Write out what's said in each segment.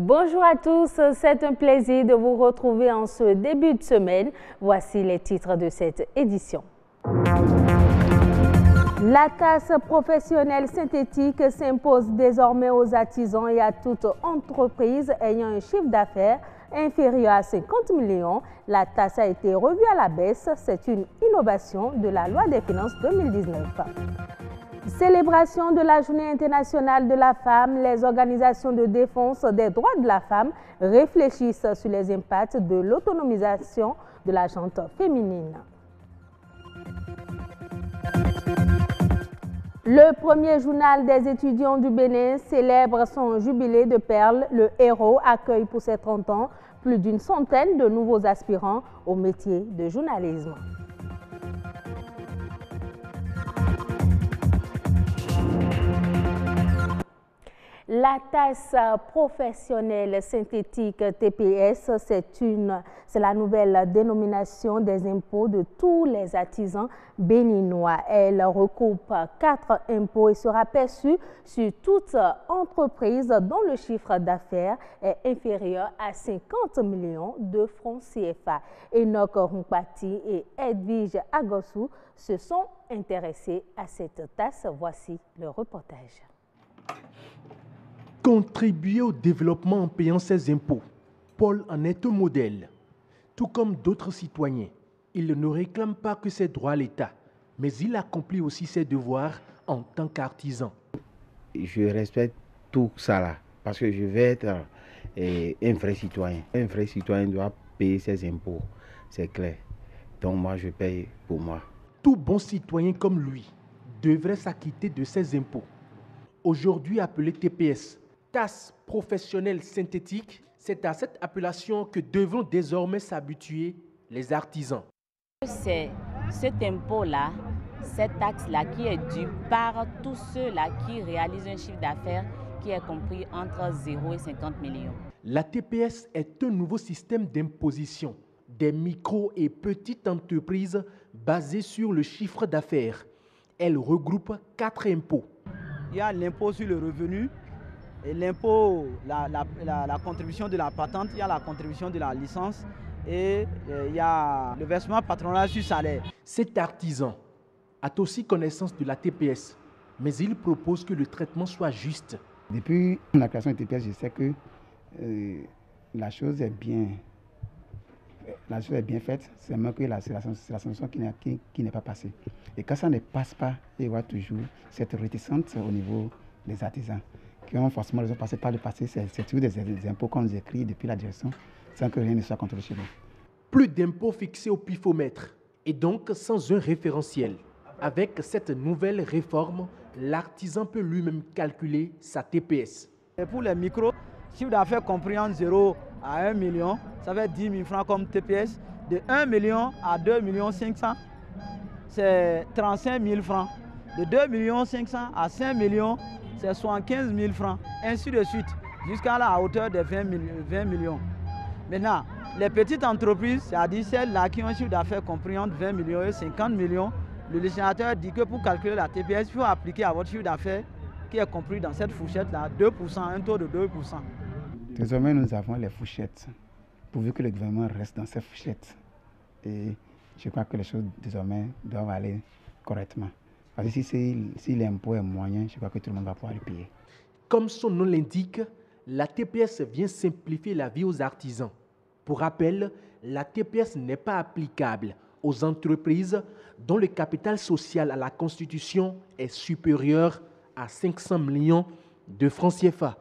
Bonjour à tous, c'est un plaisir de vous retrouver en ce début de semaine. Voici les titres de cette édition. La tasse professionnelle synthétique s'impose désormais aux artisans et à toute entreprise ayant un chiffre d'affaires inférieur à 50 millions. La tasse a été revue à la baisse. C'est une innovation de la loi des finances 2019. Célébration de la Journée internationale de la femme, les organisations de défense des droits de la femme réfléchissent sur les impacts de l'autonomisation de la gente féminine. Le premier journal des étudiants du Bénin célèbre son jubilé de perles. Le Héros accueille pour ses 30 ans plus d'une centaine de nouveaux aspirants au métier de journalisme. La tasse professionnelle synthétique TPS, c'est la nouvelle dénomination des impôts de tous les artisans béninois. Elle regroupe 4 impôts et sera perçue sur toute entreprise dont le chiffre d'affaires est inférieur à 50 millions de francs CFA. Enoch Rumpati et Edwige Agossou se sont intéressés à cette tasse. Voici le reportage. Contribuer au développement en payant ses impôts. Paul en est un modèle. Tout comme d'autres citoyens, il ne réclame pas que ses droits à l'État, mais il accomplit aussi ses devoirs en tant qu'artisan. Je respecte tout ça là, parce que je vais être un vrai citoyen. Un vrai citoyen doit payer ses impôts, c'est clair. Donc moi, je paye pour moi. Tout bon citoyen comme lui devrait s'acquitter de ses impôts. Aujourd'hui appelé TPS, tasse professionnelle synthétique, c'est à cette appellation que devront désormais s'habituer les artisans. C'est cet impôt-là, cette taxe-là qui est due par tous ceux-là qui réalisent un chiffre d'affaires qui est compris entre 0 et 50 millions. La TPS est un nouveau système d'imposition des micro- et petites entreprises basé sur le chiffre d'affaires. Elle regroupe 4 impôts. Il y a l'impôt sur le revenu, et l'impôt, la contribution de la patente, il y a la contribution de la licence et il y a le versement patronal sur salaire. Cet artisan a aussi connaissance de la TPS, mais il propose que le traitement soit juste. Depuis la création de TPS, je sais que la chose est bien faite, c'est même que la sanction qui n'est pas passée. Et quand ça ne passe pas, il y aura toujours cette réticence au niveau des artisans qui ont forcément raison de par le passé. C'est toujours des impôts qu'on nous écrit depuis la direction sans que rien ne soit contrôlé chez nous. Plus d'impôts fixés au pifomètre et donc sans un référentiel. Avec cette nouvelle réforme, l'artisan peut lui-même calculer sa TPS. Et pour les micros, chiffre d'affaires compris entre 0 à 1 million, ça fait 10 000 francs comme TPS. De 1 million à 2 500 000, c'est 35 000 francs. De 2 500 000 à 5 millions, c'est 75 000 francs. Ainsi de suite, jusqu'à la hauteur de 20 millions. Maintenant, les petites entreprises, c'est-à-dire celles-là qui ont un chiffre d'affaires compris entre 20 millions et 50 millions, le législateur dit que pour calculer la TPS, il faut appliquer à votre chiffre d'affaires qui est compris dans cette fourchette-là, 2%, un taux de 2%. Désormais, nous avons les fourchettes, pourvu que le gouvernement reste dans ces fourchettes. Et je crois que les choses, désormais, doivent aller correctement. Parce que si l'impôt est moyen, je crois que tout le monde va pouvoir le payer. Comme son nom l'indique, la TPS vient simplifier la vie aux artisans. Pour rappel, la TPS n'est pas applicable aux entreprises dont le capital social à la Constitution est supérieur à 500 millions de francs CFA.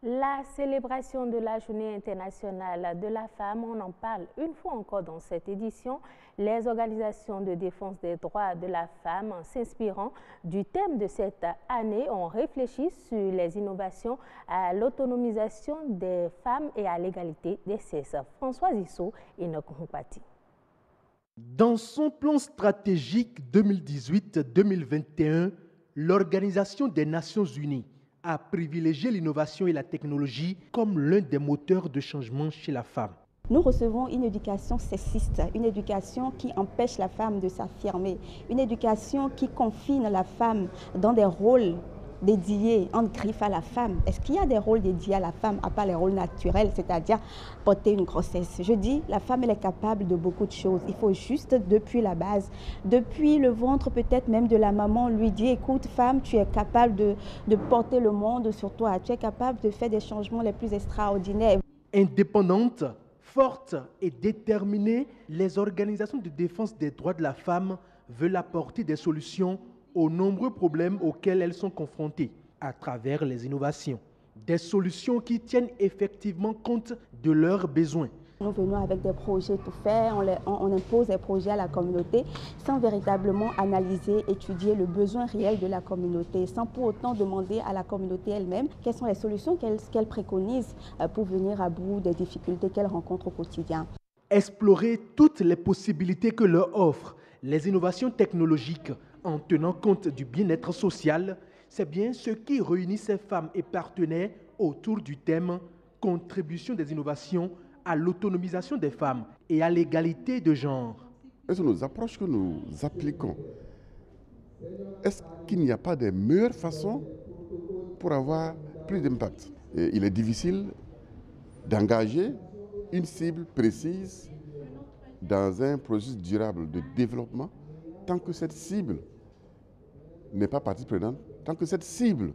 La célébration de la Journée internationale de la femme, on en parle une fois encore dans cette édition. Les organisations de défense des droits de la femme, s'inspirant du thème de cette année, ont réfléchi sur les innovations à l'autonomisation des femmes et à l'égalité des sexes. François Issou et Enoch Rumpati. Dans son plan stratégique 2018-2021, l'Organisation des Nations Unies a privilégié l'innovation et la technologie comme l'un des moteurs de changement chez la femme. Nous recevons une éducation sexiste, une éducation qui empêche la femme de s'affirmer, une éducation qui confine la femme dans des rôles dédiés en griffe à la femme? Est-ce qu'il y a des rôles dédiés à la femme, à part les rôles naturels, c'est-à-dire porter une grossesse? Je dis, la femme, elle est capable de beaucoup de choses. Il faut juste, depuis la base, depuis le ventre peut-être même de la maman, lui dire, écoute, femme, tu es capable de porter le monde sur toi. Tu es capable de faire des changements les plus extraordinaires. Indépendantes, fortes et déterminées, les organisations de défense des droits de la femme veulent apporter des solutions aux nombreux problèmes auxquels elles sont confrontées à travers les innovations. Des solutions qui tiennent effectivement compte de leurs besoins. Nous venons avec des projets tout faits, on impose des projets à la communauté sans véritablement analyser, étudier le besoin réel de la communauté, sans pour autant demander à la communauté elle-même quelles sont les solutions qu'elle préconise pour venir à bout des difficultés qu'elle rencontre au quotidien. Explorer toutes les possibilités que leur offrent les innovations technologiques en tenant compte du bien-être social, c'est bien ce qui réunit ces femmes et partenaires autour du thème « Contribution des innovations à l'autonomisation des femmes et à l'égalité de genre ». Est-ce que nos approches que nous appliquons, est-ce qu'il n'y a pas de meilleures façons pour avoir plus d'impact? Il est difficile d'engager une cible précise dans un processus durable de développement tant que cette cible n'est pas partie prenante, tant que cette cible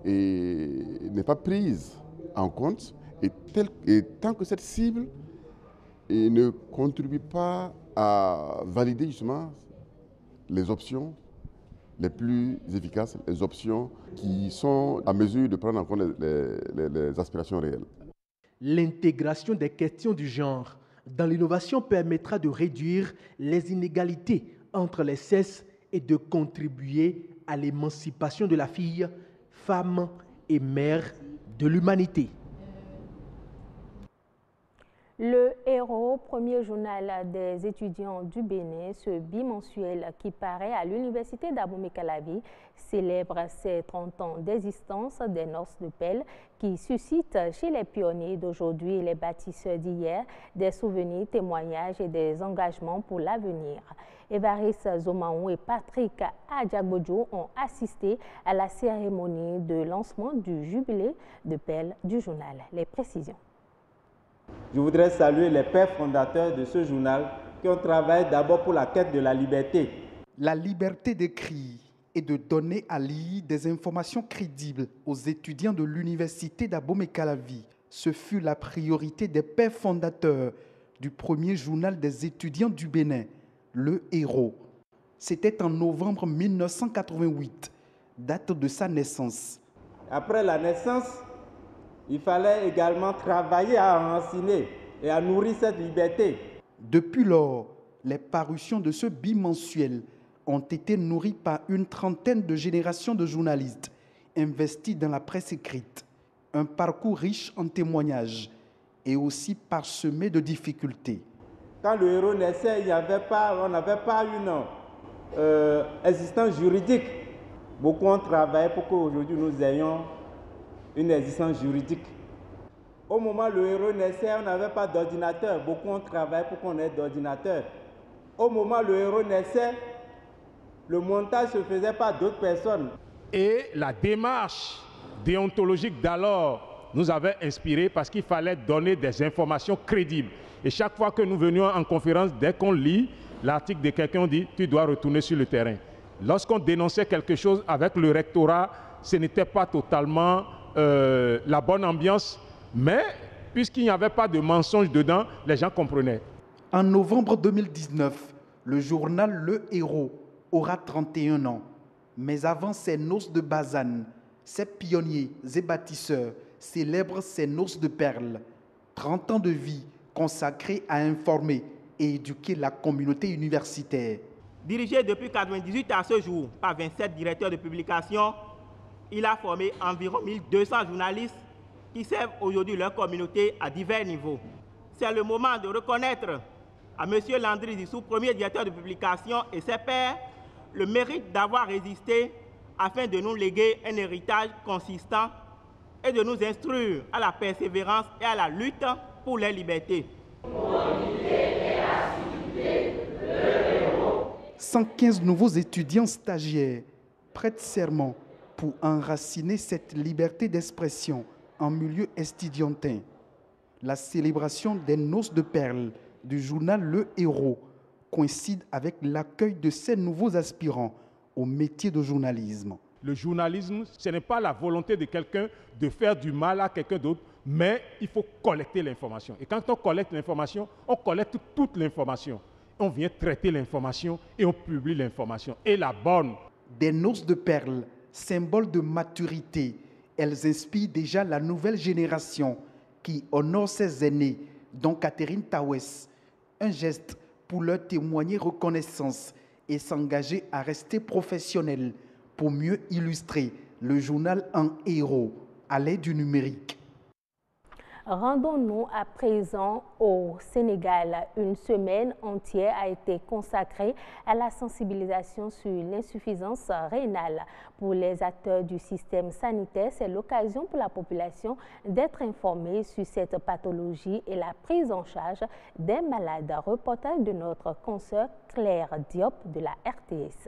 n'est pas prise en compte et tant que cette cible ne contribue pas à valider justement les options les plus efficaces, les options qui sont à mesure de prendre en compte les aspirations réelles. L'intégration des questions du genre dans l'innovation permettra de réduire les inégalités entre les sexes et de contribuer à l'émancipation de la fille, femme et mère de l'humanité. Le Héros, premier journal des étudiants du Bénin, ce bimensuel qui paraît à l'université d'Abomey-Calavi, célèbre ses 30 ans d'existence des Noces de Pelle qui suscitent chez les pionniers d'aujourd'hui et les bâtisseurs d'hier des souvenirs, témoignages et des engagements pour l'avenir. Évariste Zomaou et Patrick Adjagbodjo ont assisté à la cérémonie de lancement du jubilé de Pelle du journal. Les précisions. Je voudrais saluer les pères fondateurs de ce journal qui ont travaillé d'abord pour la quête de la liberté. La liberté d'écrire et de donner à lire des informations crédibles aux étudiants de l'université d'Abomey-Calavi. Ce fut la priorité des pères fondateurs du premier journal des étudiants du Bénin, Le Héros. C'était en novembre 1988, date de sa naissance. Après la naissance, il fallait également travailler à enraciner et à nourrir cette liberté. Depuis lors, les parutions de ce bimensuel ont été nourries par une trentaine de générations de journalistes investis dans la presse écrite. Un parcours riche en témoignages et aussi parsemé de difficultés. Quand le Héros naissait, on n'avait pas une existence juridique. Beaucoup ont travaillé pour qu'aujourd'hui nous ayons une existence juridique. Au moment où le Héros naissait, on n'avait pas d'ordinateur. Beaucoup ont travaillé pour qu'on ait d'ordinateur. Au moment où le Héros naissait, le montage se faisait par d'autres personnes. Et la démarche déontologique d'alors nous avait inspiré parce qu'il fallait donner des informations crédibles. Et chaque fois que nous venions en conférence, dès qu'on lit l'article de quelqu'un, on dit « tu dois retourner sur le terrain ». Lorsqu'on dénonçait quelque chose avec le rectorat, ce n'était pas totalement la bonne ambiance, mais puisqu'il n'y avait pas de mensonge dedans, les gens comprenaient. En novembre 2019, le journal Le Héros aura 31 ans. Mais avant ces noces de Bazane, ces pionniers et bâtisseurs célèbrent ces noces de perles. 30 ans de vie consacrés à informer et éduquer la communauté universitaire. Dirigé depuis 1998 à ce jour par 27 directeurs de publication, il a formé environ 1200 journalistes qui servent aujourd'hui leur communauté à divers niveaux. C'est le moment de reconnaître à M. Landry Dissou, premier directeur de publication, et ses pairs, le mérite d'avoir résisté afin de nous léguer un héritage consistant et de nous instruire à la persévérance et à la lutte pour les libertés. 115 nouveaux étudiants stagiaires prêtent serment pour enraciner cette liberté d'expression en milieu estudiantin. La célébration des noces de perles du journal Le Héros coïncide avec l'accueil de ces nouveaux aspirants au métier de journalisme. Le journalisme, ce n'est pas la volonté de quelqu'un de faire du mal à quelqu'un d'autre, mais il faut collecter l'information. Et quand on collecte l'information, on collecte toute l'information. On vient traiter l'information et on publie l'information. Et la bonne. Des noces de perles, symbole de maturité, elles inspirent déjà la nouvelle génération qui honore ses aînés, dont Catherine Tawes. Un geste pour leur témoigner reconnaissance et s'engager à rester professionnels pour mieux illustrer le journal en héros à l'aide du numérique. Rendons-nous à présent au Sénégal. Une semaine entière a été consacrée à la sensibilisation sur l'insuffisance rénale. Pour les acteurs du système sanitaire, c'est l'occasion pour la population d'être informée sur cette pathologie et la prise en charge des malades. Reportage de notre consoeur Claire Diop de la RTS.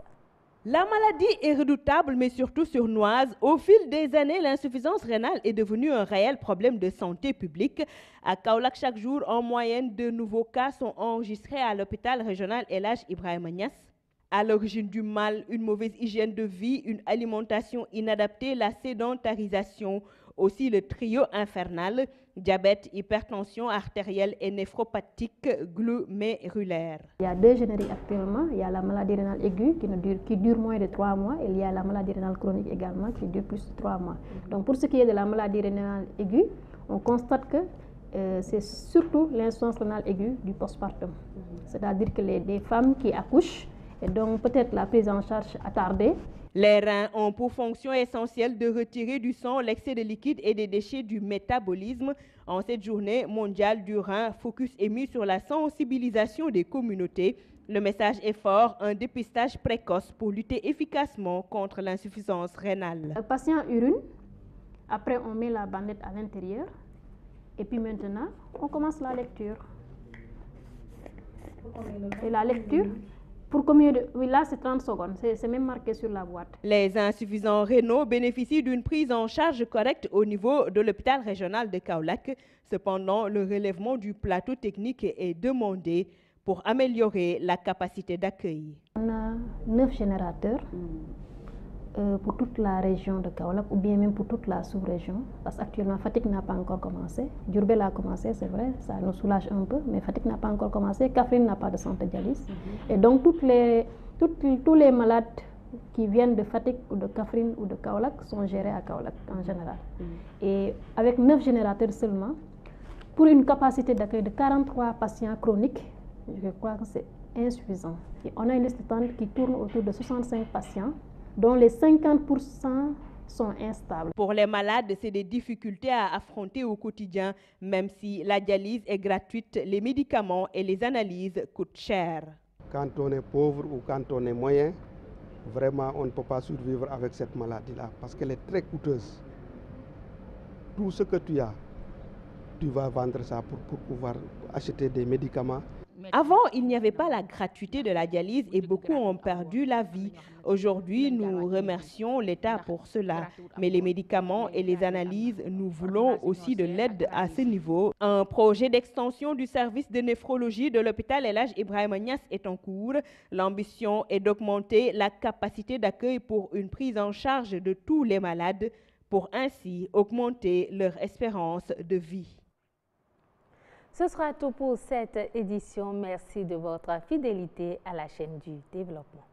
La maladie est redoutable mais surtout sournoise. Au fil des années, l'insuffisance rénale est devenue un réel problème de santé publique. À Kaolack, chaque jour, en moyenne, de nouveaux cas sont enregistrés à l'hôpital régional El Hadj Ibrahima Niass. À l'origine du mal, une mauvaise hygiène de vie, une alimentation inadaptée, la sédentarisation, aussi le trio infernal, diabète, hypertension artérielle et néphropatique glomérulaire. Il y a deux génériques actuellement. Il y a la maladie rénale aiguë qui dure moins de 3 mois et il y a la maladie rénale chronique également qui dure plus de 3 mois. Donc pour ce qui est de la maladie rénale aiguë, on constate que c'est surtout l'insuffisance rénale aiguë du postpartum. C'est-à-dire que des femmes qui accouchent et donc peut-être la prise en charge attardée. Les reins ont pour fonction essentielle de retirer du sang l'excès de liquide et des déchets du métabolisme. En cette journée mondiale du rein, focus est mis sur la sensibilisation des communautés. Le message est fort, un dépistage précoce pour lutter efficacement contre l'insuffisance rénale. Le patient urine, après on met la bandette à l'intérieur et puis maintenant on commence la lecture. Et la lecture, pour combien de... Oui, là, c'est 30 secondes. C'est même marqué sur la boîte. Les insuffisants rénaux bénéficient d'une prise en charge correcte au niveau de l'hôpital régional de Kaolack. Cependant, le relèvement du plateau technique est demandé pour améliorer la capacité d'accueil. On a 9 générateurs pour toute la région de Kaolack ou bien même pour toute la sous-région. Parce qu'actuellement, Fatick n'a pas encore commencé. Diourbel a commencé, c'est vrai, ça nous soulage un peu, mais Fatick n'a pas encore commencé. Kaffrine n'a pas de centre de dialyse. Et donc, tous les malades qui viennent de Fatick ou de Kaffrine ou de Kaolack sont gérés à Kaolack en général. Et avec 9 générateurs seulement, pour une capacité d'accueil de 43 patients chroniques, je crois que c'est insuffisant. Et on a une liste d'attente qui tourne autour de 65 patients, dont les 50% sont instables. Pour les malades, c'est des difficultés à affronter au quotidien. Même si la dialyse est gratuite, les médicaments et les analyses coûtent cher. Quand on est pauvre ou quand on est moyen, vraiment on ne peut pas survivre avec cette maladie-là parce qu'elle est très coûteuse. Tout ce que tu as, tu vas vendre ça pour pouvoir acheter des médicaments. Avant, il n'y avait pas la gratuité de la dialyse et beaucoup ont perdu la vie. Aujourd'hui, nous remercions l'État pour cela. Mais les médicaments et les analyses, nous voulons aussi de l'aide à ce niveau. Un projet d'extension du service de néphrologie de l'hôpital El Hadj Ibrahima Niass est en cours. L'ambition est d'augmenter la capacité d'accueil pour une prise en charge de tous les malades, pour ainsi augmenter leur espérance de vie. Ce sera tout pour cette édition. Merci de votre fidélité à la chaîne du développement.